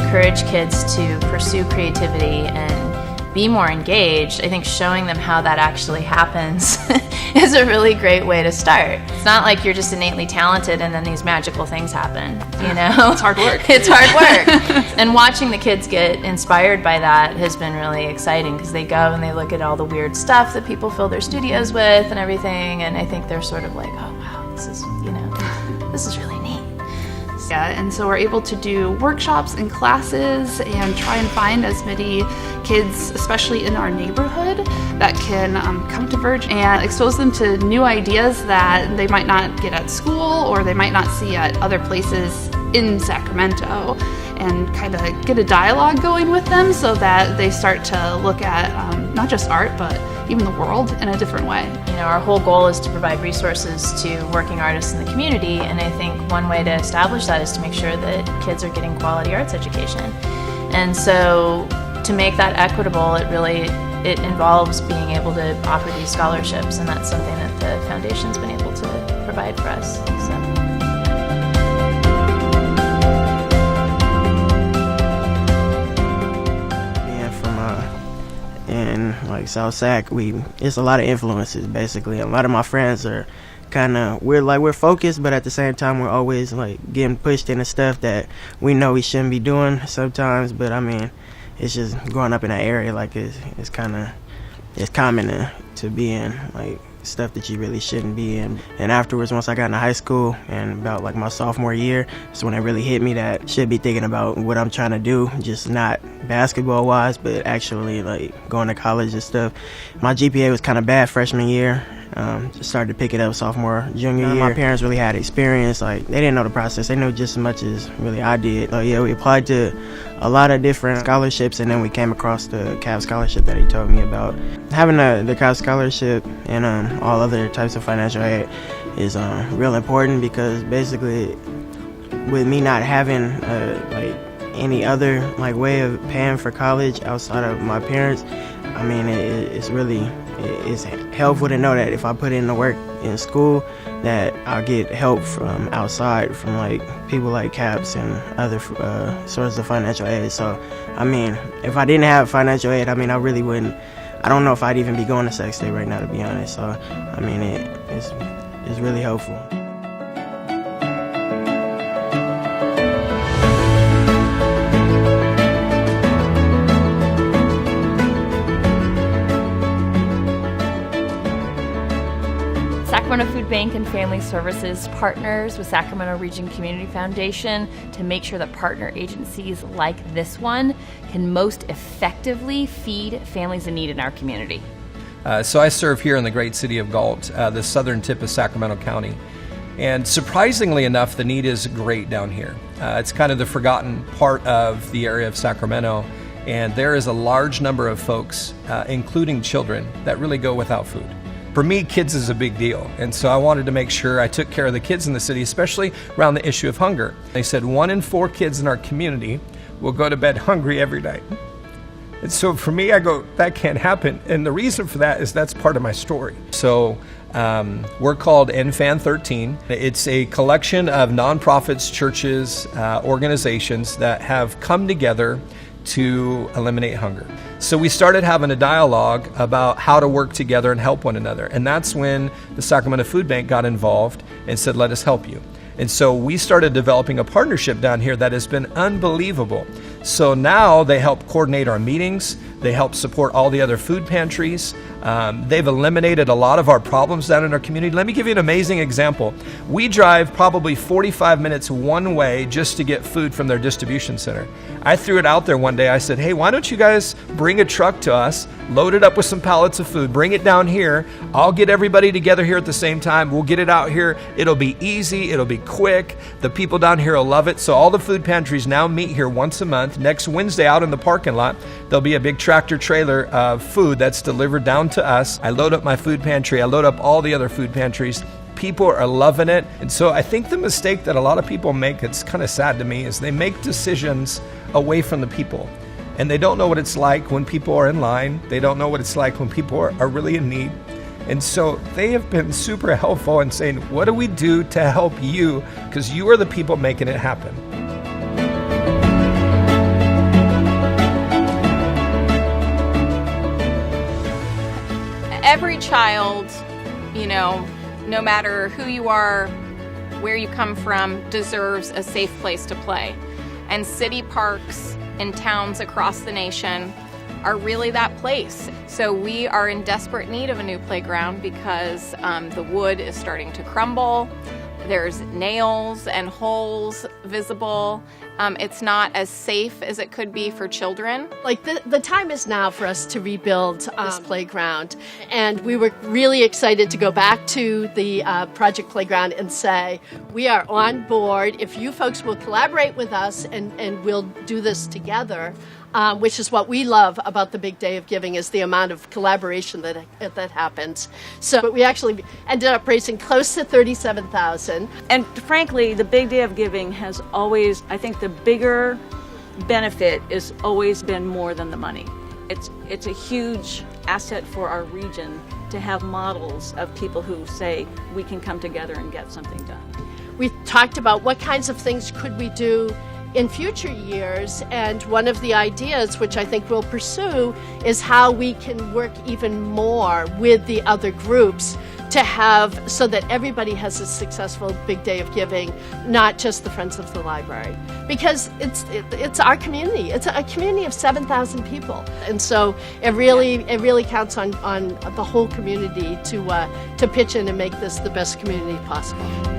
encourage kids to pursue creativity and be more engaged, I think showing them how that actually happens is a really great way to start. It's not like you're just innately talented and then these magical things happen, you know? It's hard work. It's hard work. And watching the kids get inspired by that has been really exciting because they go and they look at all the weird stuff that people fill their studios with and everything, and I think they're sort of like, oh wow, this is, you know, this is really neat. Yeah, and so we're able to do workshops and classes and try and find as many kids, especially in our neighborhood, that can come to Verge and expose them to new ideas that they might not get at school or they might not see at other places in Sacramento, and kind of get a dialogue going with them so that they start to look at not just art, but even the world in a different way. You know, our whole goal is to provide resources to working artists in the community, and I think one way to establish that is to make sure that kids are getting quality arts education. And so to make that equitable, it involves being able to offer these scholarships, and that's something that the foundation's been able to provide for us. So. In like South Sac, it's a lot of influences basically. A lot of my friends are we're focused, but at the same time we're always like getting pushed into stuff that we know we shouldn't be doing sometimes. But I mean, it's just growing up in that area, like it's common to be in like stuff that you really shouldn't be in. And afterwards, once I got into high school and about like my sophomore year, that's when it really hit me that I should be thinking about what I'm trying to do, just not basketball wise, but actually like going to college and stuff. My GPA was kind of bad freshman year. Just started to pick it up sophomore, junior year. My parents really had experience. Like, they didn't know the process. They knew just as much as really I did. Yeah, we applied to a lot of different scholarships, and then we came across the CAP scholarship that he told me about. Having the CAP scholarship and all other types of financial aid is real important, because basically with me not having any other like way of paying for college outside of my parents, I mean, it's helpful to know that if I put in the work in school, that I'll get help from outside, from like people like CAPS and other sources of financial aid. So, I mean, if I didn't have financial aid, I mean, I really wouldn't. I don't know if I'd even be going to Sac State right now, to be honest. So, I mean, it's really helpful. Sacramento Food Bank and Family Services partners with Sacramento Region Community Foundation to make sure that partner agencies like this one can most effectively feed families in need in our community. So I serve here in the great city of Galt, the southern tip of Sacramento County. And surprisingly enough, the need is great down here. It's kind of the forgotten part of the area of Sacramento. And there is a large number of folks, including children, that really go without food. For me, kids is a big deal, and so I wanted to make sure I took care of the kids in the city, especially around the issue of hunger. They said 1 in 4 kids in our community will go to bed hungry every night. And so for me, I go, that can't happen, and the reason for that is that's part of my story. So we're called NFAN 13. It's a collection of nonprofits, churches, organizations that have come together to eliminate hunger. So we started having a dialogue about how to work together and help one another. And that's when the Sacramento Food Bank got involved and said, let us help you. And so we started developing a partnership down here that has been unbelievable. So now they help coordinate our meetings. They help support all the other food pantries. They've eliminated a lot of our problems down in our community. Let me give you an amazing example. We drive probably 45 minutes one way just to get food from their distribution center. I threw it out there one day. I said, hey, why don't you guys bring a truck to us, load it up with some pallets of food, bring it down here. I'll get everybody together here at the same time. We'll get it out here. It'll be easy. It'll be quick. The people down here will love it. So all the food pantries now meet here once a month. Next Wednesday out in the parking lot, there'll be a big tractor trailer of food that's delivered down to us. I load up my food pantry. I load up all the other food pantries. People are loving it. And so I think the mistake that a lot of people make, it's kind of sad to me, is they make decisions away from the people. And they don't know what it's like when people are in line. They don't know what it's like when people are really in need. And so they have been super helpful in saying, what do we do to help you? Because you are the people making it happen. every child, no matter who you are, where you come from, deserves a safe place to play. And city parks in towns across the nation are really that place. So we are in desperate need of a new playground because the wood is starting to crumble. There's nails and holes visible. It's not as safe as it could be for children. Like the time is now for us to rebuild this playground. And we were really excited to go back to the Project Playground and say, we are on board. If you folks will collaborate with us and we'll do this together, which is what we love about the Big Day of Giving, is the amount of collaboration that happens. So we actually ended up raising close to $37,000. And frankly, the Big Day of Giving has always, I think the bigger benefit has always been more than the money. It's a huge asset for our region to have models of people who say we can come together and get something done. We talked about what kinds of things could we do in future years, and one of the ideas, which I think we'll pursue, is how we can work even more with the other groups to have so that everybody has a successful Big Day of Giving, not just the Friends of the Library, because it's our community. It's a community of 7,000 people, and so it really counts on the whole community to pitch in and make this the best community possible.